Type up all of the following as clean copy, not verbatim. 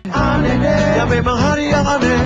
Aneh deh, ya memang hari yang aneh.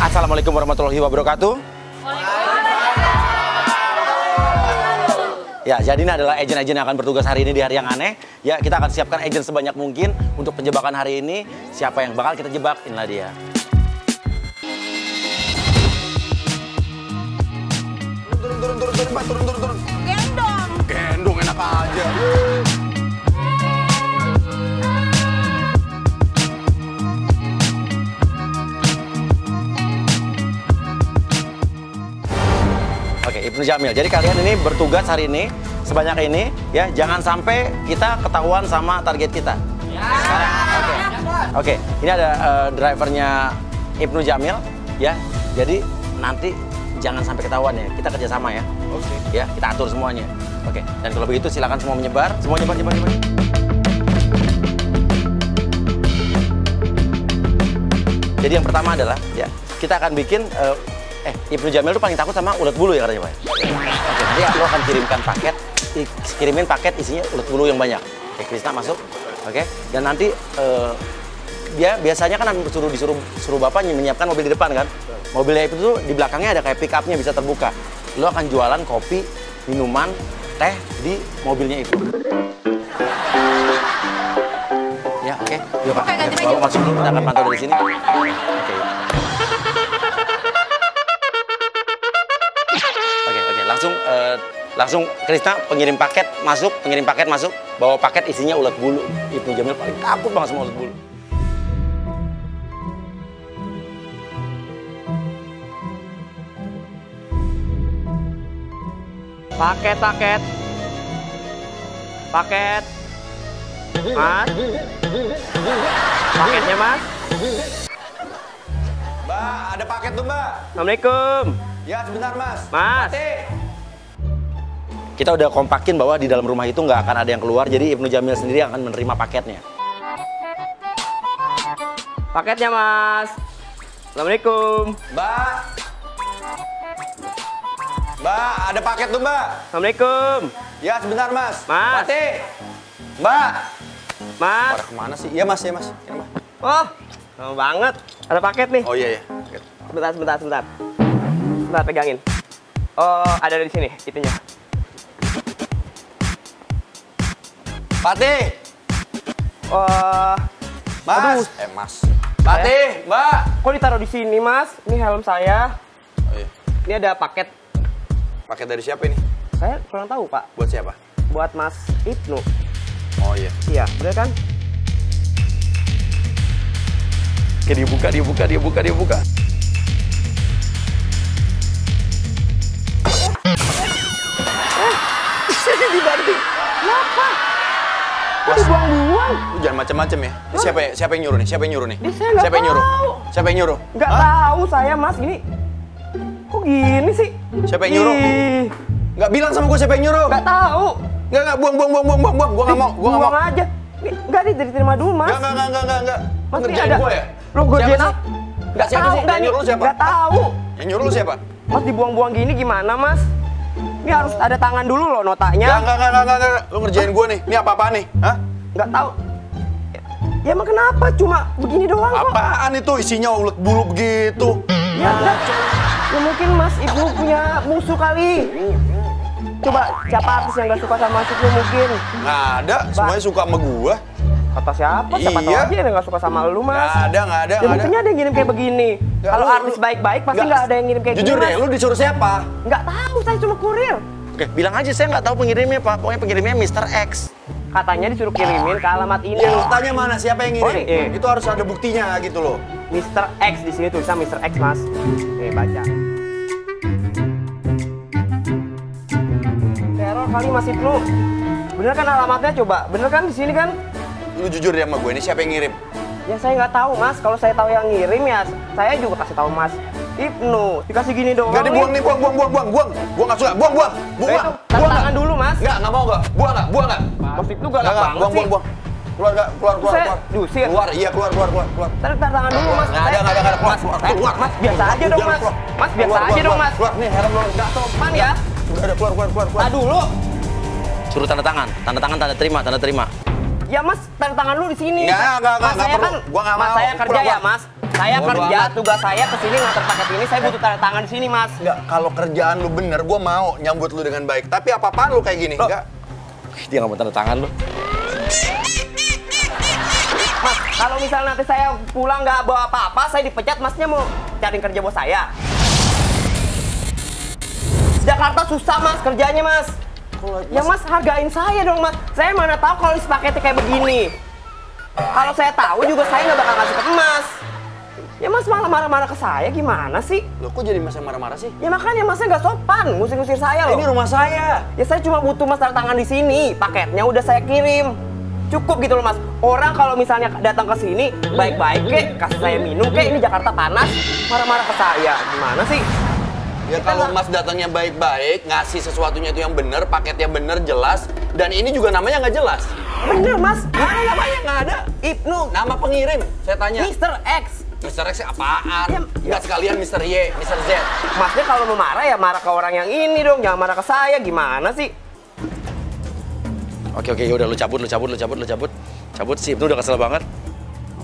Assalamualaikum warahmatullahi wabarakatuh. Ya, jadi ini adalah agen-agen yang akan bertugas hari ini di hari yang aneh. Ya, kita akan siapkan agen sebanyak mungkin untuk penjebakan hari ini. Siapa yang bakal kita jebak, inilah dia. Turun. Gendong enak aja. Oke, Ibnu Jamil. Jadi kalian ini bertugas hari ini sebanyak ini ya, jangan sampai kita ketahuan sama target kita. Sekarang, oke. Ini ada drivernya Ibnu Jamil ya. Jadi nanti jangan sampai ketahuan ya. Kita kerjasama ya. Oke. Ya, kita atur semuanya. Oke. Dan kalau begitu silakan semua menyebar. Semua nyebar. Jadi yang pertama adalah ya, kita akan bikin Ibnu Jamil tuh paling takut sama ulet bulu ya katanya Pak. Oke, nanti aku akan kirimin paket isinya ulet bulu yang banyak. Oke, Krisna masuk. Oke, dan nanti dia biasanya kan disuruh bapaknya menyiapkan mobil di depan kan. Mobilnya itu tuh di belakangnya ada kayak pick up-nya bisa terbuka. Lo akan jualan kopi, minuman, teh di mobilnya itu. Ya, oke. Yuk Pak. Bawa masuk dulu, kita akan pantau dari sini. Oke. Langsung Krisna pengirim paket masuk, bawa paket isinya ulet bulu. Ibnu Jamil paling takut banget sama ulet bulu. Paket. Mas. Paketnya, Mas. Mbak, ada paket tuh, Mbak. Assalamualaikum. Ya, sebentar, Mas. Mas. Kita udah kompakin bahwa di dalam rumah itu nggak akan ada yang keluar, jadi Ibnu Jamil sendiri akan menerima paketnya. Paketnya, Mas. Assalamualaikum. Mbak, ada paket tuh, Mbak. Assalamualaikum. Ya, sebentar, Mas. Mas. Mbak. Mas. Pada kemana sih? Iya, Mas. Ya, Mbak. Oh, lama banget. Ada paket nih. Oh iya. Sebentar. Sebentar, pegangin. Oh, ada di sini, itunya. Fatih. Mas. Aduh. Mas. Fatih, Mbak. Kok ditaruh di sini, Mas? Ini helm saya. Oh iya. Ini ada paket. Paket dari siapa ini? Saya kurang tahu, Pak. Buat siapa? Buat Mas Ibnu. Oh iya. Iya, bener kan? Oke, dibuka. Dibanting. Kenapa? Kok dibuang-buang? Lu jangan macam-macam ya. Ini siapa yang nyuruh nih? Siapa yang nyuruh? Siapa yang nyuruh? Nggak tahu saya, Mas. Ini kok gini sih? Siapa yang nyuruh? Nggak bilang sama gue siapa yang nyuruh? Nggak tahu. Nggak, buang. Gue nggak mau. Buang aja. Nggak diterima dulu, Mas. Nggak. Mas, ini Ngerjain ada. gue ya? Lo ngerjain apa? Nggak siapa sih? Yang nyuruh lu siapa? Nggak tahu. Yang nyuruh lu siapa? Mas, dibuang-buang gini gimana, Mas? Ini harus ada tangan dulu loh notanya. Nggak. Lu ngerjain gue nih. Ini apa-apaan nih? Hah? Nggak tahu. Ya emang kenapa? Cuma begini doang kok. Apaan itu? Isinya ulet bulu begitu. Ya enggak. Ya mungkin Mas Ibnu punya musuh kali. Coba siapa artis yang nggak suka sama Mas Ibnu mungkin? Nggak ada. Semuanya suka sama gue. Kata siapa? Siapa tahu Iya. aja yang nggak suka sama lu, Mas. Nggak ada. Ya buktinya ada yang ngirim kayak begini. Nggak, Kalau lu- artis baik-baik pasti nggak ada yang ngirim kayak Jujur gini. deh, lu disuruh siapa? Nggak tahu, saya cuma kurir. Oke, bilang aja saya nggak tahu pengirimnya, Pak. Pokoknya pengirimnya Mr. X. Katanya disuruh kirimin ke alamat ini. Ya, tanya mana siapa yang ngirim? Oh, iya. Itu harus ada buktinya gitu loh. Mr. X di sini tulisan Mr. X, Mas. Nih, baca. Teror kali Mas Ibnu. Bener kan alamatnya coba? Bener kan di sini kan? Lu jujur deh sama gue, ini siapa yang ngirim? Ya saya nggak tahu, Mas. Kalau saya tahu yang ngirim ya saya juga kasih tahu Mas Ibnu. Dikasih gini doang. Nggak dibuang nih, buang. Gua nggak suka, buang. Itu tangan dulu, Mas. Nggak mau nggak? Buang nggak? Mas Ibnu galak banget sih. Buang. Keluar nggak? Keluar. Diusir. Keluar, iya keluar. Tarik tangan dulu mas. Nggak ada. Keluar. Mas biasa aja dong mas. Mas biasa aja dong mas. Keluar, nih helm lo. Nggak sopan ya. Udah ada, keluar. Ah dulu. Suruh tanda tangan, tanda terima. Ya mas, tanda tangan lu di sini. Nggak perlu. Gua nggak mau. Saya kerja ya mas. Saya Bodo kerja, amat. tugas saya kesini ngantar paket ini. Saya butuh tanda tangan di sini mas. Nggak, kalau kerjaan lu bener, gua mau nyambut lu dengan baik. Tapi apa-apaan lu kayak gini? Loh. Nggak. Dia nggak mau tanda tangan lu. Mas, kalau misalnya nanti saya pulang nggak bawa apa-apa, saya dipecat, masnya mau cari kerja bos saya. Jakarta susah mas kerjanya mas. Ya mas hargain saya dong mas. Saya mana tahu kalau isi paketnya kayak begini. Kalau saya tahu juga saya nggak bakal ngasih ke emas. Ya mas malah marah-marah ke saya gimana sih? Loh, kok jadi mas yang marah-marah sih? Ya makanya masnya nggak sopan, ngusir-ngusir saya loh. Ini rumah saya. Ya saya cuma butuh mas tanda tangan di sini. Paketnya udah saya kirim. Cukup gitu loh mas. Orang kalau misalnya datang ke sini baik-baik kek, kasih saya minum kek, ini Jakarta panas, marah-marah ke saya. Gimana sih? Ya kalau mas datangnya baik-baik, ngasih sesuatunya itu yang bener, paketnya bener, jelas. Dan ini juga namanya nggak jelas. Bener mas. Mana namanya nggak ada? Ibnu, Nama pengirim, saya tanya. Mr. X. Mr. X apaan? Ya, Nggak sekalian Mr. Y, Mr. Z. Masnya kalau mau marah ya marah ke orang yang ini dong, jangan marah ke saya. Gimana sih? Oke, udah lu cabut. Cabut sih, itu udah kesel banget.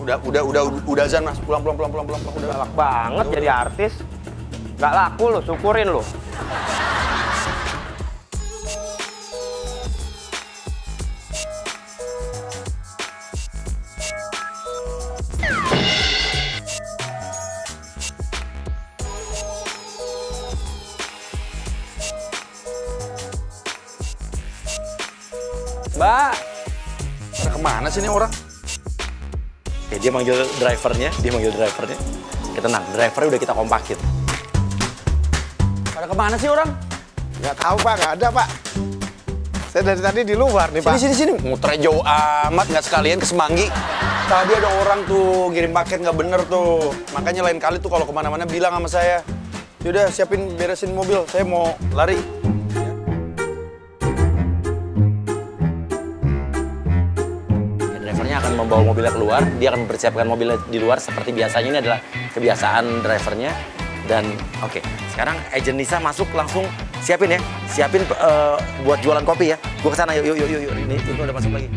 Udah Zan mas, pulang. Udah. Galak banget jadi artis. Gak laku lo, syukurin lo. Mbak, pada kemana sih ini orang? Oke, dia manggil drivernya. Kita tenang, drivernya udah kita kompakin. Pada kemana sih orang? Nggak tahu Pak, nggak ada Pak. Saya dari tadi di luar nih Pak. Sini. Muternya jauh amat, nggak sekalian ke Semanggi. Tadi ada orang tuh ngirim paket nggak bener tuh. Makanya lain kali tuh kalau kemana-mana bilang sama saya. Yaudah siapin beresin mobil, saya mau lari. Drivernya akan membawa mobilnya keluar, dia akan mempersiapkan mobilnya di luar seperti biasanya. Ini adalah kebiasaan drivernya. Dan oke, sekarang agent Nisa masuk langsung siapin buat jualan kopi ya. Gua kesana yuk. Ini udah masuk lagi.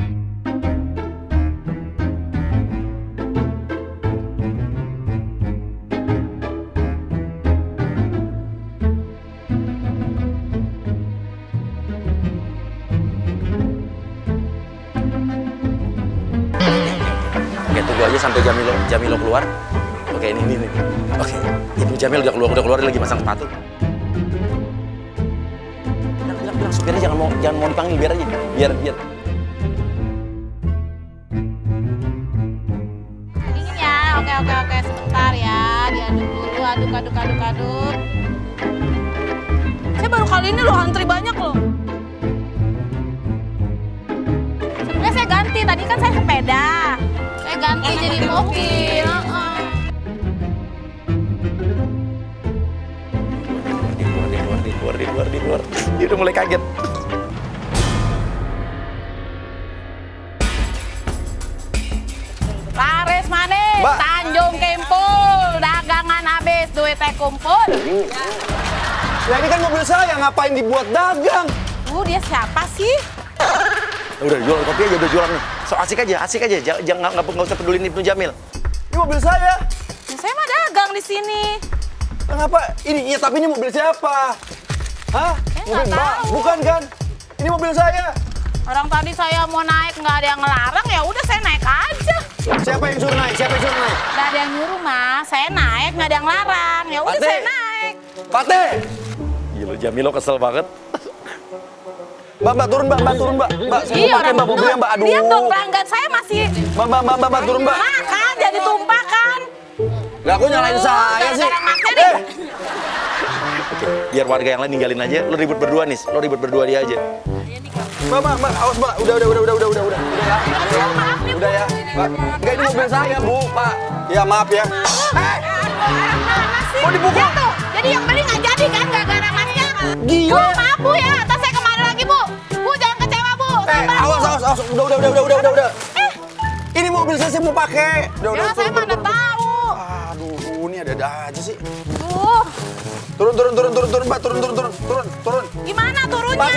Oke, tunggu aja sampai Jamilo keluar. Oke, ini. Oke, Ibnu Jamil udah keluar dia lagi masang sepatu. Bilang supirnya jangan mau dipanggil, biar aja. Biar. Dingin ya, oke, sebentar ya. Diaduk dulu, aduk. Saya baru kali ini loh antri banyak loh. Sebenarnya saya ganti, tadi kan saya sepeda. Saya ganti jadi mobil. Di luar. Dia udah mulai kaget. Laris manis, Mbak. Tanjung Kimpul, dagangan habis, duitnya kumpul. Ya ini kan mobil saya, ngapain dibuat dagang? Dia siapa sih? Udah jual kopi aja, udah jualan nih. So asik aja. Jangan nggak usah pedulin Ibnu Jamil. Ini mobil saya. Saya mah dagang di sini. Kenapa? Iya, tapi ini mobil siapa? Hah? Saya Mobil nggak Mbak? tahu. Bukan kan? Ini mobil saya. Orang tadi saya mau naik nggak ada yang ngelarang, ya udah saya naik aja. Siapa yang suruh naik? Nggak ada yang nyuruh mas, saya naik nggak ada yang larang, ya udah Pate. saya naik. Pate! Gila, Jamilo kesel banget. Mbak, turun Mbak. Mbak, saya mau pakai Mbak mobilnya Mbak. Aduh. Lihat dong pelanggan saya masih Mbak, turun Mbak. makan jadi tumpah kan. Nggak, aku nyalain saya sih. Gara-gara masnya nih. Oke, biar warga yang lain ninggalin aja. Lo ribut berdua nih, dia aja. Mbak, awas Mbak. Udah ya. Udah ya. Mbak, nggak ini mobil saya Bu, Pak. Ya maaf ya. Mau dipukul tuh. Jadi yang beli nggak jadi kan gara-gara masnya. Gila. Bu, maaf Bu ya, atas saya kemana lagi Bu? Bu jangan kecewa Bu. Sabar, Bu. Awas. Udah. mau pakai. Ya, saya mana tahu. Aduh, ini ada aja sih. Tuh. Turun, Mbak. Turun. Gimana turunnya? Mbak,